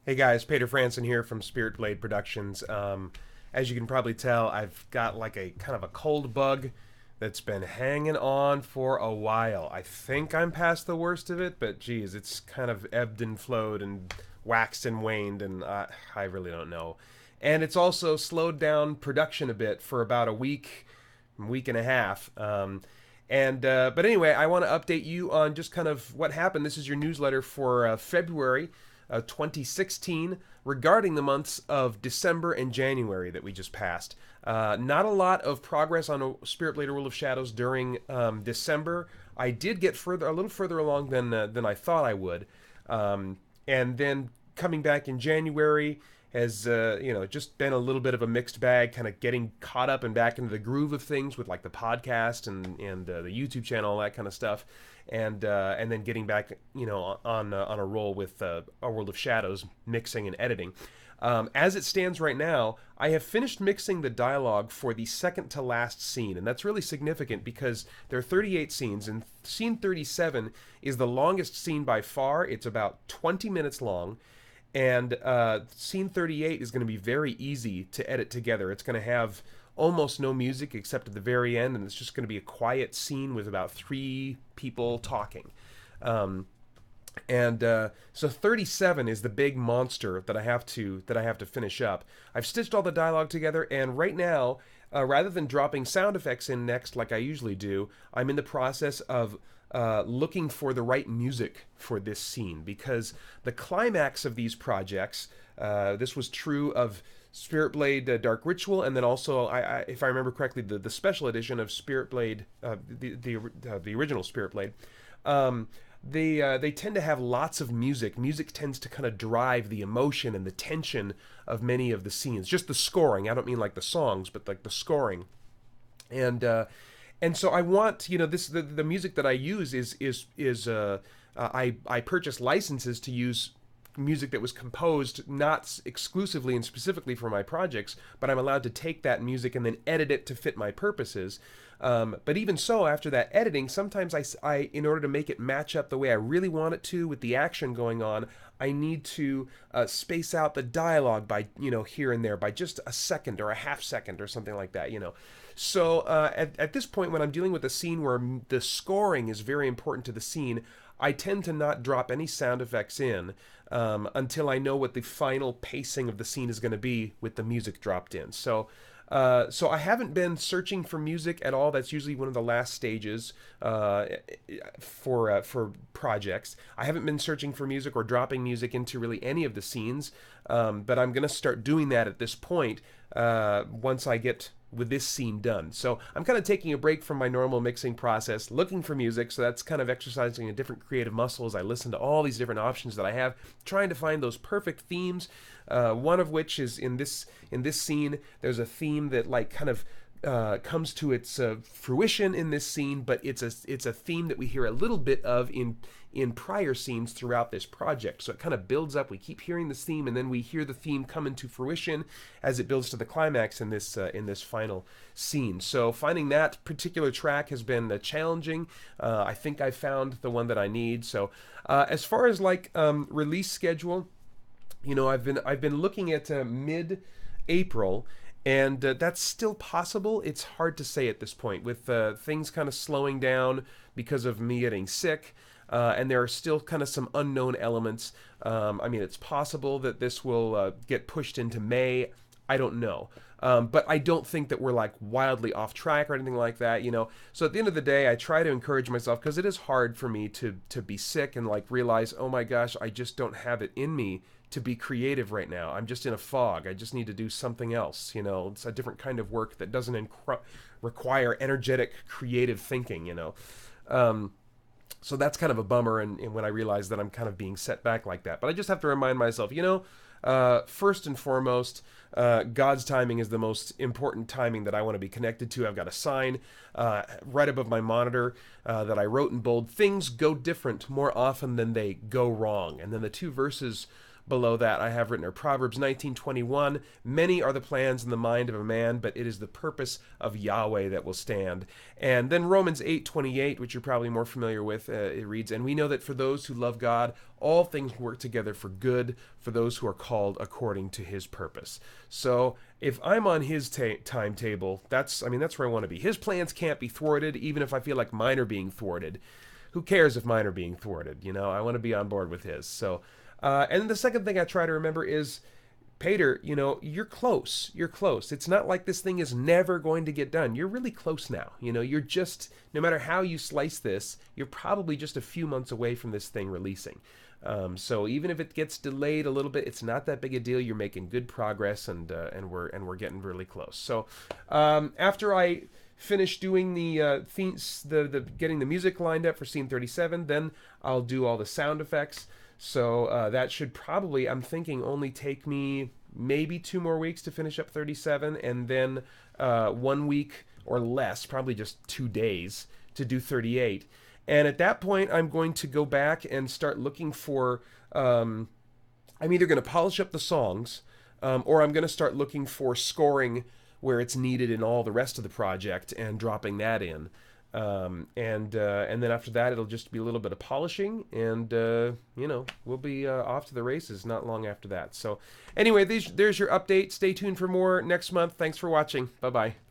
Hey guys, Peter Franson here from Spirit Blade Productions. As you can probably tell, I've got like a kind of a cold bug that's been hanging on for a while. I think I'm past the worst of it, but geez, it's kind of ebbed and flowed and waxed and waned, and I really don't know. And it's also slowed down production a bit for about a week and a half. But anyway, I want to update you on just kind of what happened. This is your newsletter for February 2016 regarding the months of December and January that we just passed. Not a lot of progress on Spirit Blade: World of Shadows during December. I did get a little further along than I thought I would, and then coming back in January has just been a little bit of a mixed bag, kind of getting caught up and back into the groove of things with like the podcast and the YouTube channel, all that kind of stuff, and then getting back on a roll with our World of Shadows mixing and editing. As it stands right now, I have finished mixing the dialogue for the second to last scene, and that's really significant because there are 38 scenes, and scene 37 is the longest scene by far. It's about 20 minutes long, and scene 38 is going to be very easy to edit together. It's going to have almost no music except at the very end, and it's just going to be a quiet scene with about 3 people talking. So 37 is the big monster that I have to finish up. I've stitched all the dialogue together, and right now, rather than dropping sound effects in next like I usually do, I'm in the process of looking for the right music for this scene, because the climax of these projects, this was true of Spirit Blade Dark Ritual, and then also, if I remember correctly, the special edition of Spirit Blade, the original Spirit Blade. They tend to have lots of music. Music tends to kind of drive the emotion and the tension of many of the scenes. Just the scoring. I don't mean like the songs, but like the scoring. And so I want, the music that I use is I purchase licenses to use music that was composed not exclusively and specifically for my projects, but I'm allowed to take that music and then edit it to fit my purposes. But even so, after that editing, sometimes I, in order to make it match up the way I really want it to with the action going on, I need to space out the dialogue by, here and there by just a second or a half second or something like that, So at this point, when I'm dealing with a scene where the scoring is very important to the scene, I tend to not drop any sound effects in until I know what the final pacing of the scene is going to be with the music dropped in. So I haven't been searching for music at all. That's usually one of the last stages for projects. I haven't been searching for music or dropping music into really any of the scenes, but I'm going to start doing that at this point once I get with this scene done. So I'm kind of taking a break from my normal mixing process, looking for music, so that's kind of exercising a different creative muscle as I listen to all these different options that I have, trying to find those perfect themes, one of which is in this scene. There's a theme that like kind of comes to its fruition in this scene, but it's a theme that we hear a little bit of in prior scenes throughout this project. So it kind of builds up. We keep hearing this theme, and then we hear the theme come into fruition as it builds to the climax in this final scene. So finding that particular track has been challenging. I think I found the one that I need. So as far as like release schedule, I've been looking at mid-April. And that's still possible. It's hard to say at this point, with things kind of slowing down because of me getting sick, and there are still kind of some unknown elements. It's possible that this will get pushed into May. I don't know. But I don't think that we're like wildly off track or anything like that, So at the end of the day, I try to encourage myself, because it is hard for me to be sick and like realize, oh my gosh, I just don't have it in me to be creative right now. I'm just in a fog. I just need to do something else. It's a different kind of work that doesn't require energetic, creative thinking. So that's kind of a bummer, and when I realize that I'm kind of being set back like that. But I just have to remind myself, first and foremost, God's timing is the most important timing that I want to be connected to. I've got a sign right above my monitor that I wrote in bold: things go different more often than they go wrong. And then the 2 verses below that I have written are Proverbs 19:21. Many are the plans in the mind of a man, but it is the purpose of Yahweh that will stand. And then Romans 8:28, which you're probably more familiar with, it reads, and we know that for those who love God, all things work together for good for those who are called according to his purpose. So if I'm on his timetable, that's where I want to be. His plans can't be thwarted, even if I feel like mine are being thwarted. Who cares if mine are being thwarted? I want to be on board with his. So, and the second thing I try to remember is, Peter, you're close. You're close. It's not like this thing is never going to get done. You're really close now. You're just, no matter how you slice this, you're probably just a few months away from this thing releasing. So even if it gets delayed a little bit, it's not that big a deal. You're making good progress, and we're getting really close. So after I finish doing the themes, getting the music lined up for scene 37, then I'll do all the sound effects. So that should probably, I'm thinking, only take me maybe 2 more weeks to finish up 37, and then 1 week or less, probably just 2 days, to do 38. And at that point, I'm going to go back and start looking for, I'm either going to polish up the songs, or I'm going to start looking for scoring where it's needed in all the rest of the project and dropping that in. And then after that, it'll just be a little bit of polishing, and we'll be off to the races not long after that. So anyway, there's your update. Stay tuned for more next month. Thanks for watching. Bye-bye.